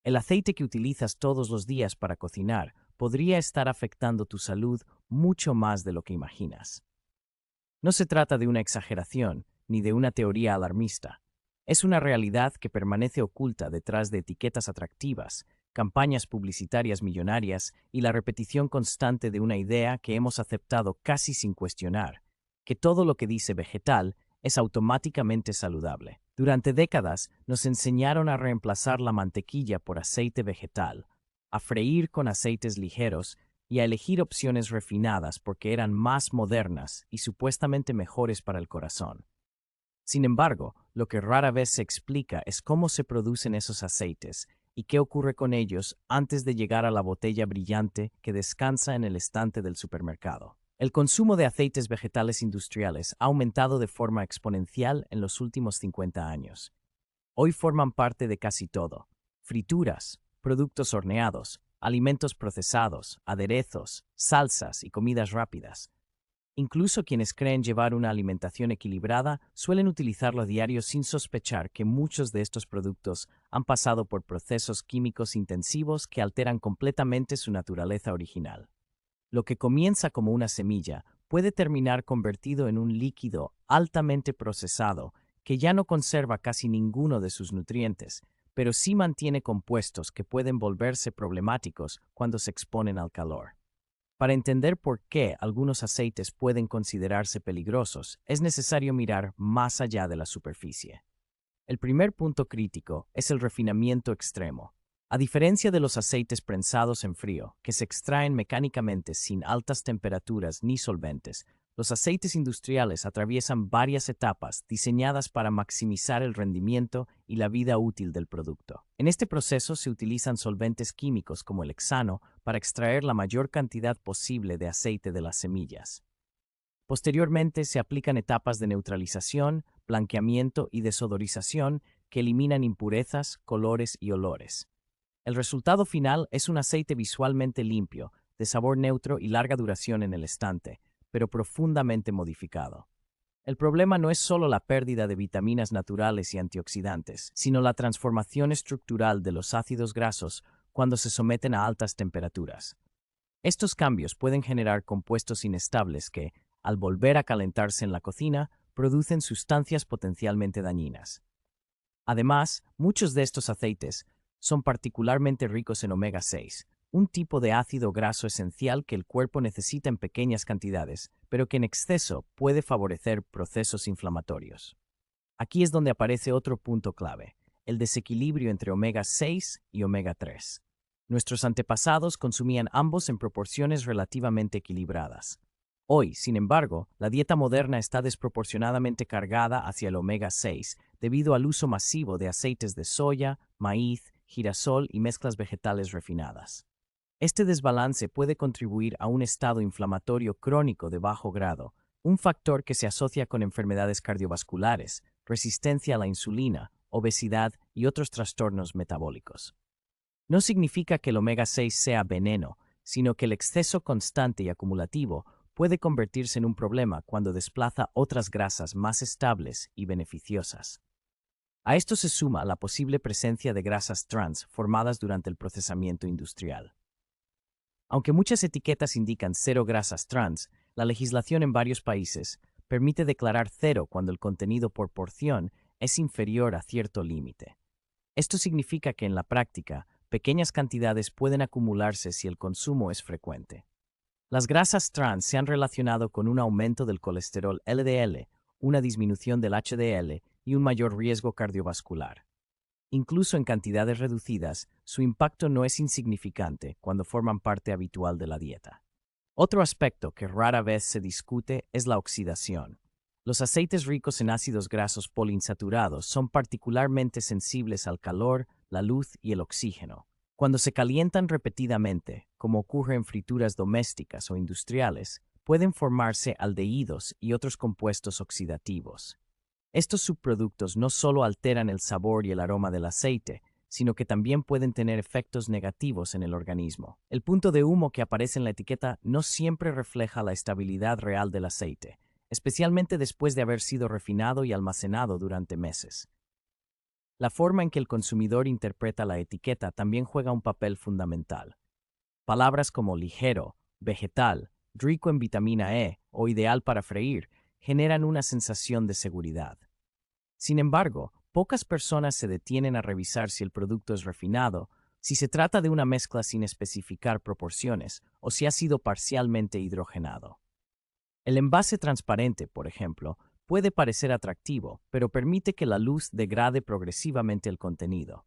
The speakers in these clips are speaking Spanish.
El aceite que utilizas todos los días para cocinar podría estar afectando tu salud mucho más de lo que imaginas. No se trata de una exageración ni de una teoría alarmista. Es una realidad que permanece oculta detrás de etiquetas atractivas, campañas publicitarias millonarias y la repetición constante de una idea que hemos aceptado casi sin cuestionar, que todo lo que dice vegetal es automáticamente saludable. Durante décadas nos enseñaron a reemplazar la mantequilla por aceite vegetal, a freír con aceites ligeros y a elegir opciones refinadas porque eran más modernas y supuestamente mejores para el corazón. Sin embargo, lo que rara vez se explica es cómo se producen esos aceites y qué ocurre con ellos antes de llegar a la botella brillante que descansa en el estante del supermercado. El consumo de aceites vegetales industriales ha aumentado de forma exponencial en los últimos 50 años. Hoy forman parte de casi todo: frituras, productos horneados, alimentos procesados, aderezos, salsas y comidas rápidas. Incluso quienes creen llevar una alimentación equilibrada suelen utilizarlo a diario sin sospechar que muchos de estos productos han pasado por procesos químicos intensivos que alteran completamente su naturaleza original. Lo que comienza como una semilla puede terminar convertido en un líquido altamente procesado que ya no conserva casi ninguno de sus nutrientes, pero sí mantiene compuestos que pueden volverse problemáticos cuando se exponen al calor. Para entender por qué algunos aceites pueden considerarse peligrosos, es necesario mirar más allá de la superficie. El primer punto crítico es el refinamiento extremo. A diferencia de los aceites prensados en frío, que se extraen mecánicamente sin altas temperaturas ni solventes, los aceites industriales atraviesan varias etapas diseñadas para maximizar el rendimiento y la vida útil del producto. En este proceso se utilizan solventes químicos como el hexano para extraer la mayor cantidad posible de aceite de las semillas. Posteriormente se aplican etapas de neutralización, blanqueamiento y desodorización que eliminan impurezas, colores y olores. El resultado final es un aceite visualmente limpio, de sabor neutro y larga duración en el estante, pero profundamente modificado. El problema no es solo la pérdida de vitaminas naturales y antioxidantes, sino la transformación estructural de los ácidos grasos cuando se someten a altas temperaturas. Estos cambios pueden generar compuestos inestables que, al volver a calentarse en la cocina, producen sustancias potencialmente dañinas. Además, muchos de estos aceites son particularmente ricos en omega 6, un tipo de ácido graso esencial que el cuerpo necesita en pequeñas cantidades, pero que en exceso puede favorecer procesos inflamatorios. Aquí es donde aparece otro punto clave: el desequilibrio entre omega 6 y omega 3. Nuestros antepasados consumían ambos en proporciones relativamente equilibradas. Hoy, sin embargo, la dieta moderna está desproporcionadamente cargada hacia el omega 6 debido al uso masivo de aceites de soya, maíz, girasol y mezclas vegetales refinadas. Este desbalance puede contribuir a un estado inflamatorio crónico de bajo grado, un factor que se asocia con enfermedades cardiovasculares, resistencia a la insulina, obesidad y otros trastornos metabólicos. No significa que el omega 6 sea veneno, sino que el exceso constante y acumulativo puede convertirse en un problema cuando desplaza otras grasas más estables y beneficiosas. A esto se suma la posible presencia de grasas trans formadas durante el procesamiento industrial. Aunque muchas etiquetas indican cero grasas trans, la legislación en varios países permite declarar cero cuando el contenido por porción es inferior a cierto límite. Esto significa que en la práctica, pequeñas cantidades pueden acumularse si el consumo es frecuente. Las grasas trans se han relacionado con un aumento del colesterol LDL, una disminución del HDL y un mayor riesgo cardiovascular. Incluso en cantidades reducidas, su impacto no es insignificante cuando forman parte habitual de la dieta. Otro aspecto que rara vez se discute es la oxidación. Los aceites ricos en ácidos grasos poliinsaturados son particularmente sensibles al calor, la luz y el oxígeno. Cuando se calientan repetidamente, como ocurre en frituras domésticas o industriales, pueden formarse aldehídos y otros compuestos oxidativos. Estos subproductos no solo alteran el sabor y el aroma del aceite, sino que también pueden tener efectos negativos en el organismo. El punto de humo que aparece en la etiqueta no siempre refleja la estabilidad real del aceite, especialmente después de haber sido refinado y almacenado durante meses. La forma en que el consumidor interpreta la etiqueta también juega un papel fundamental. Palabras como ligero, vegetal, rico en vitamina E o ideal para freír generan una sensación de seguridad. Sin embargo, pocas personas se detienen a revisar si el producto es refinado, si se trata de una mezcla sin especificar proporciones o si ha sido parcialmente hidrogenado. El envase transparente, por ejemplo, puede parecer atractivo, pero permite que la luz degrade progresivamente el contenido.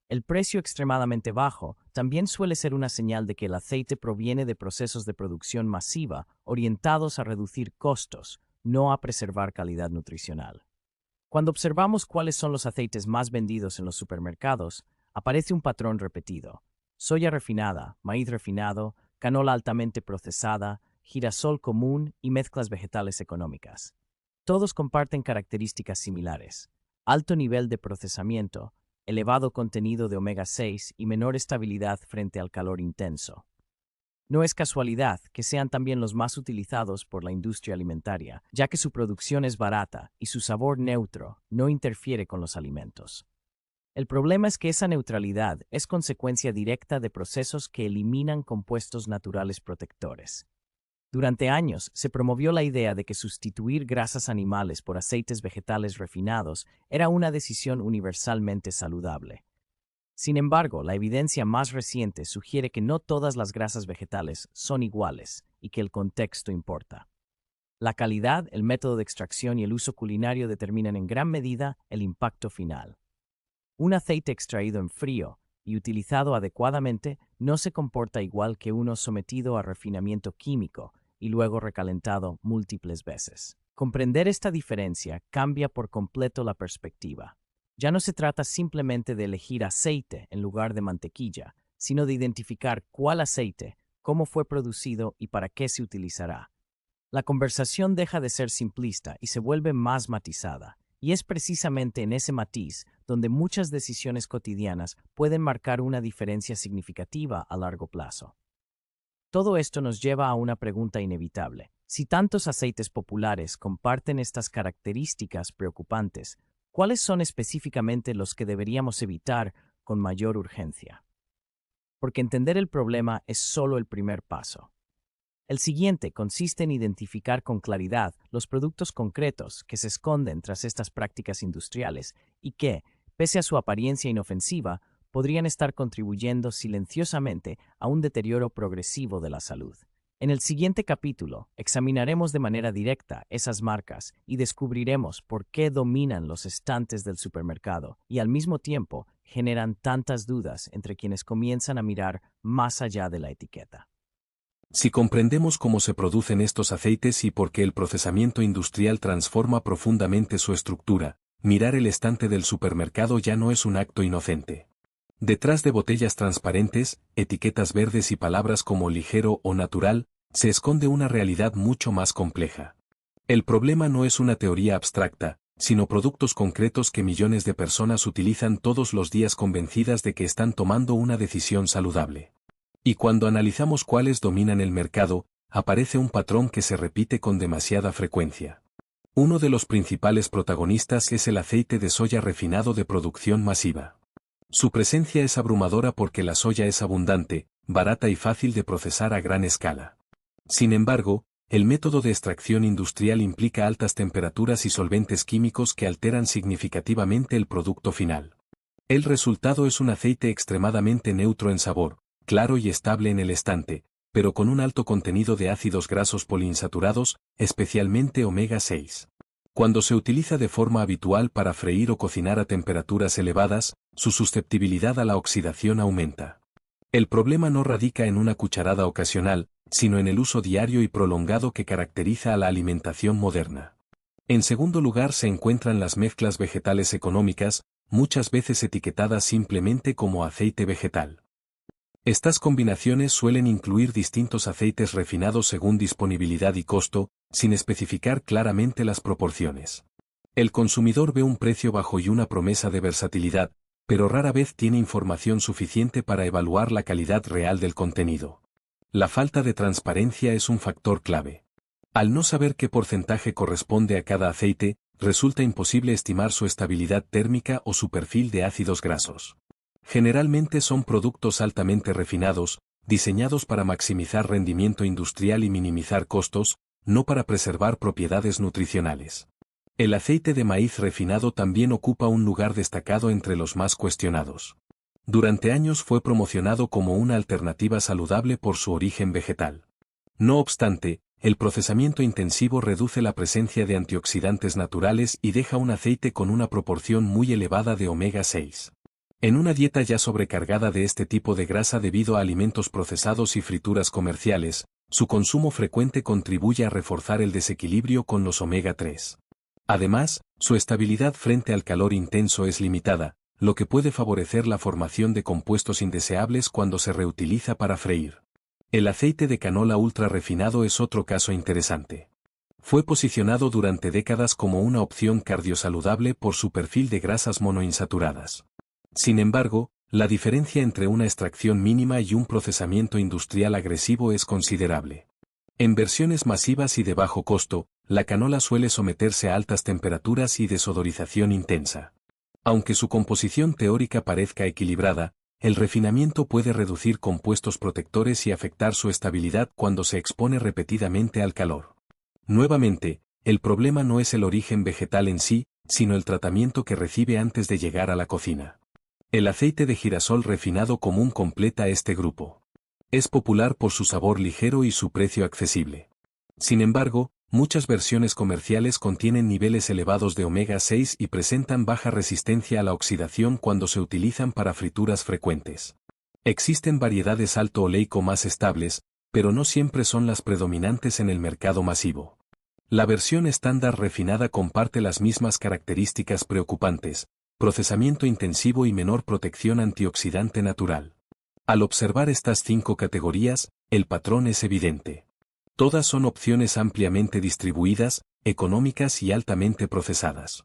El precio extremadamente bajo también suele ser una señal de que el aceite proviene de procesos de producción masiva orientados a reducir costos, no a preservar calidad nutricional. Cuando observamos cuáles son los aceites más vendidos en los supermercados, aparece un patrón repetido: soya refinada, maíz refinado, canola altamente procesada, girasol común y mezclas vegetales económicas. Todos comparten características similares: alto nivel de procesamiento, elevado contenido de omega 6 y menor estabilidad frente al calor intenso. No es casualidad que sean también los más utilizados por la industria alimentaria, ya que su producción es barata y su sabor neutro no interfiere con los alimentos. El problema es que esa neutralidad es consecuencia directa de procesos que eliminan compuestos naturales protectores. Durante años se promovió la idea de que sustituir grasas animales por aceites vegetales refinados era una decisión universalmente saludable. Sin embargo, la evidencia más reciente sugiere que no todas las grasas vegetales son iguales y que el contexto importa. La calidad, el método de extracción y el uso culinario determinan en gran medida el impacto final. Un aceite extraído en frío y utilizado adecuadamente no se comporta igual que uno sometido a refinamiento químico y luego recalentado múltiples veces. Comprender esta diferencia cambia por completo la perspectiva. Ya no se trata simplemente de elegir aceite en lugar de mantequilla, sino de identificar cuál aceite, cómo fue producido y para qué se utilizará. La conversación deja de ser simplista y se vuelve más matizada, y es precisamente en ese matiz donde muchas decisiones cotidianas pueden marcar una diferencia significativa a largo plazo. Todo esto nos lleva a una pregunta inevitable. Si tantos aceites populares comparten estas características preocupantes, ¿cuáles son específicamente los que deberíamos evitar con mayor urgencia? Porque entender el problema es solo el primer paso. El siguiente consiste en identificar con claridad los productos concretos que se esconden tras estas prácticas industriales y que, pese a su apariencia inofensiva, podrían estar contribuyendo silenciosamente a un deterioro progresivo de la salud. En el siguiente capítulo, examinaremos de manera directa esas marcas y descubriremos por qué dominan los estantes del supermercado y al mismo tiempo generan tantas dudas entre quienes comienzan a mirar más allá de la etiqueta. Si comprendemos cómo se producen estos aceites y por qué el procesamiento industrial transforma profundamente su estructura, mirar el estante del supermercado ya no es un acto inocente. Detrás de botellas transparentes, etiquetas verdes y palabras como ligero o natural, se esconde una realidad mucho más compleja. El problema no es una teoría abstracta, sino productos concretos que millones de personas utilizan todos los días convencidas de que están tomando una decisión saludable. Y cuando analizamos cuáles dominan el mercado, aparece un patrón que se repite con demasiada frecuencia. Uno de los principales protagonistas es el aceite de soya refinado de producción masiva. Su presencia es abrumadora porque la soya es abundante, barata y fácil de procesar a gran escala. Sin embargo, el método de extracción industrial implica altas temperaturas y solventes químicos que alteran significativamente el producto final. El resultado es un aceite extremadamente neutro en sabor, claro y estable en el estante, pero con un alto contenido de ácidos grasos poliinsaturados, especialmente omega 6. Cuando se utiliza de forma habitual para freír o cocinar a temperaturas elevadas, su susceptibilidad a la oxidación aumenta. El problema no radica en una cucharada ocasional, sino en el uso diario y prolongado que caracteriza a la alimentación moderna. En segundo lugar se encuentran las mezclas vegetales económicas, muchas veces etiquetadas simplemente como aceite vegetal. Estas combinaciones suelen incluir distintos aceites refinados según disponibilidad y costo, sin especificar claramente las proporciones. El consumidor ve un precio bajo y una promesa de versatilidad, pero rara vez tiene información suficiente para evaluar la calidad real del contenido. La falta de transparencia es un factor clave. Al no saber qué porcentaje corresponde a cada aceite, resulta imposible estimar su estabilidad térmica o su perfil de ácidos grasos. Generalmente son productos altamente refinados, diseñados para maximizar rendimiento industrial y minimizar costos, no para preservar propiedades nutricionales. El aceite de maíz refinado también ocupa un lugar destacado entre los más cuestionados. Durante años fue promocionado como una alternativa saludable por su origen vegetal. No obstante, el procesamiento intensivo reduce la presencia de antioxidantes naturales y deja un aceite con una proporción muy elevada de omega 6. En una dieta ya sobrecargada de este tipo de grasa debido a alimentos procesados y frituras comerciales, su consumo frecuente contribuye a reforzar el desequilibrio con los omega 3. Además, su estabilidad frente al calor intenso es limitada, lo que puede favorecer la formación de compuestos indeseables cuando se reutiliza para freír. El aceite de canola ultra refinado es otro caso interesante. Fue posicionado durante décadas como una opción cardiosaludable por su perfil de grasas monoinsaturadas. Sin embargo, la diferencia entre una extracción mínima y un procesamiento industrial agresivo es considerable. En versiones masivas y de bajo costo, la canola suele someterse a altas temperaturas y desodorización intensa. Aunque su composición teórica parezca equilibrada, el refinamiento puede reducir compuestos protectores y afectar su estabilidad cuando se expone repetidamente al calor. Nuevamente, el problema no es el origen vegetal en sí, sino el tratamiento que recibe antes de llegar a la cocina. El aceite de girasol refinado común completa este grupo. Es popular por su sabor ligero y su precio accesible. Sin embargo, muchas versiones comerciales contienen niveles elevados de omega 6 y presentan baja resistencia a la oxidación cuando se utilizan para frituras frecuentes. Existen variedades alto oleico más estables, pero no siempre son las predominantes en el mercado masivo. La versión estándar refinada comparte las mismas características preocupantes: procesamiento intensivo y menor protección antioxidante natural. Al observar estas 5 categorías, el patrón es evidente. Todas son opciones ampliamente distribuidas, económicas y altamente procesadas.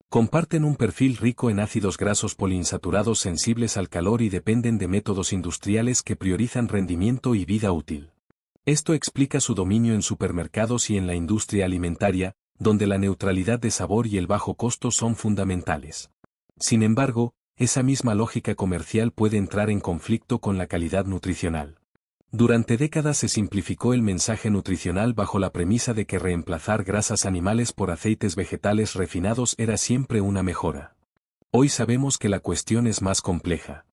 Comparten un perfil rico en ácidos grasos poliinsaturados sensibles al calor y dependen de métodos industriales que priorizan rendimiento y vida útil. Esto explica su dominio en supermercados y en la industria alimentaria, donde la neutralidad de sabor y el bajo costo son fundamentales. Sin embargo, esa misma lógica comercial puede entrar en conflicto con la calidad nutricional. Durante décadas se simplificó el mensaje nutricional bajo la premisa de que reemplazar grasas animales por aceites vegetales refinados era siempre una mejora. Hoy sabemos que la cuestión es más compleja.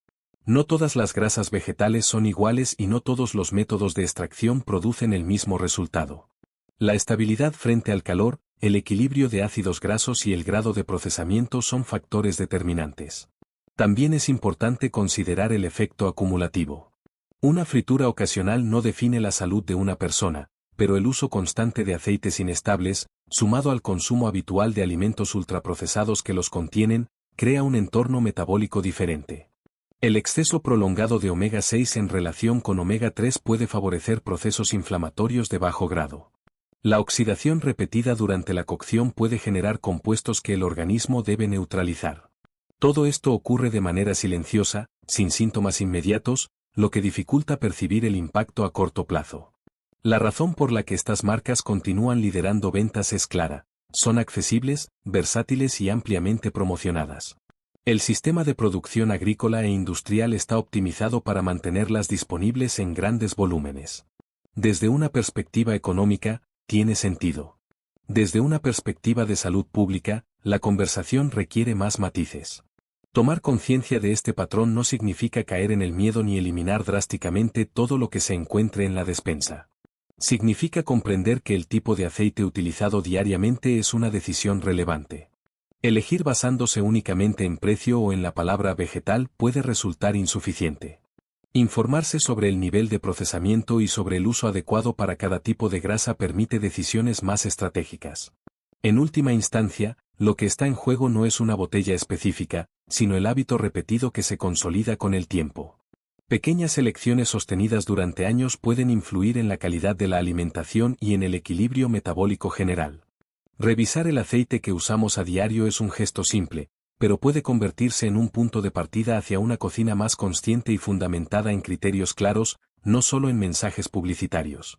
No todas las grasas vegetales son iguales y no todos los métodos de extracción producen el mismo resultado. La estabilidad frente al calor, el equilibrio de ácidos grasos y el grado de procesamiento son factores determinantes. También es importante considerar el efecto acumulativo. Una fritura ocasional no define la salud de una persona, pero el uso constante de aceites inestables, sumado al consumo habitual de alimentos ultraprocesados que los contienen, crea un entorno metabólico diferente. El exceso prolongado de omega 6 en relación con omega 3 puede favorecer procesos inflamatorios de bajo grado. La oxidación repetida durante la cocción puede generar compuestos que el organismo debe neutralizar. Todo esto ocurre de manera silenciosa, sin síntomas inmediatos, lo que dificulta percibir el impacto a corto plazo. La razón por la que estas marcas continúan liderando ventas es clara: son accesibles, versátiles y ampliamente promocionadas. El sistema de producción agrícola e industrial está optimizado para mantenerlas disponibles en grandes volúmenes. Desde una perspectiva económica, tiene sentido. Desde una perspectiva de salud pública, la conversación requiere más matices. Tomar conciencia de este patrón no significa caer en el miedo ni eliminar drásticamente todo lo que se encuentre en la despensa. Significa comprender que el tipo de aceite utilizado diariamente es una decisión relevante. Elegir basándose únicamente en precio o en la palabra vegetal puede resultar insuficiente. Informarse sobre el nivel de procesamiento y sobre el uso adecuado para cada tipo de grasa permite decisiones más estratégicas. En última instancia, lo que está en juego no es una botella específica, sino el hábito repetido que se consolida con el tiempo. Pequeñas elecciones sostenidas durante años pueden influir en la calidad de la alimentación y en el equilibrio metabólico general. Revisar el aceite que usamos a diario es un gesto simple, pero puede convertirse en un punto de partida hacia una cocina más consciente y fundamentada en criterios claros, no solo en mensajes publicitarios.